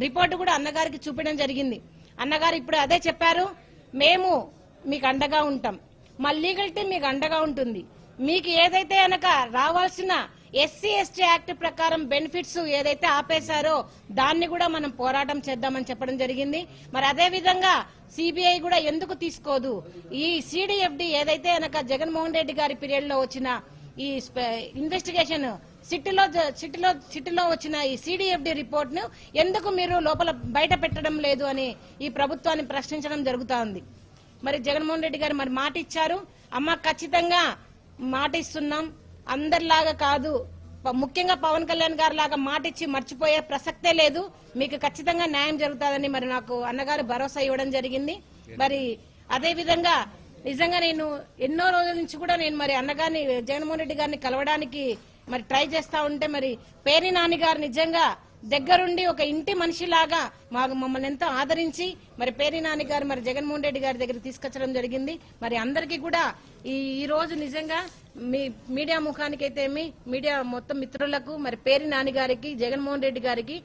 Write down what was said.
Report కూడా అన్నగారికి చూపించడం జరిగింది. అన్నగారు ఇప్పుడు అదే చెప్పారు, మేము మీకు అండగా ఉంటాం, మా లీగల్ టీం మీకు అండగా ఉంటుంది, మీకు ఏదైతే అనక రావాల్సిన ఎస్సీ ఎస్టీ యాక్ట్ ప్రకారం బెనిఫిట్స్ ఏదైతే ఆపేశారో దాన్ని కూడా మనం పోరాటం చేద్దామని చెప్పడం జరిగింది. మరి అదే విధంగా సిబిఐ కూడా ఎందుకు తీసుకోదు, ఈ సిడిఎఫ్డి ఏదైతే అనక జగన్మోహన్ రెడ్డి గారి పీరియడ్ లో వచ్చిన ఈ ఇన్వెస్టిగేషన్ సిటీలో వచ్చిన ఈ సిడిఎఫ్డి రిపోర్ట్ ను ఎందుకు మీరు లోపల బయట పెట్టడం లేదు అని ఈ ప్రభుత్వాన్ని ప్రశ్నించడం జరుగుతా ఉంది. మరి జగన్మోహన్ రెడ్డి గారు మరి మాట ఇచ్చారు, అమ్మ ఖచ్చితంగా మాట ఇస్తున్నాం, అందరిలాగా కాదు, ముఖ్యంగా పవన్ కళ్యాణ్ గారి లాగా మాట ఇచ్చి మర్చిపోయే ప్రసక్తే లేదు, మీకు ఖచ్చితంగా న్యాయం జరుగుతుందని మరి నాకు అన్నగారు భరోసా ఇవ్వడం జరిగింది. మరి అదే విధంగా నిజంగా నేను ఎన్నో రోజుల నుంచి కూడా నేను మరి అన్నగారిని జగన్మోహన్ రెడ్డి గారిని కలవడానికి మరి ట్రై చేస్తా ఉంటే మరి పేర్ని నాని గారు నిజంగా దగ్గరుండి ఒక ఇంటి మనిషిలాగా మమ్మల్ని ఎంతో ఆదరించి మరి పేర్ని నాని గారు మరి జగన్మోహన్ రెడ్డి గారి దగ్గర తీసుకొచ్చడం జరిగింది. మరి అందరికీ కూడా ఈ రోజు నిజంగా మీడియా ముఖానికైతే మీడియా మొత్తం మిత్రులకు మరి పేర్ని నాని గారికి జగన్మోహన్ రెడ్డి గారికి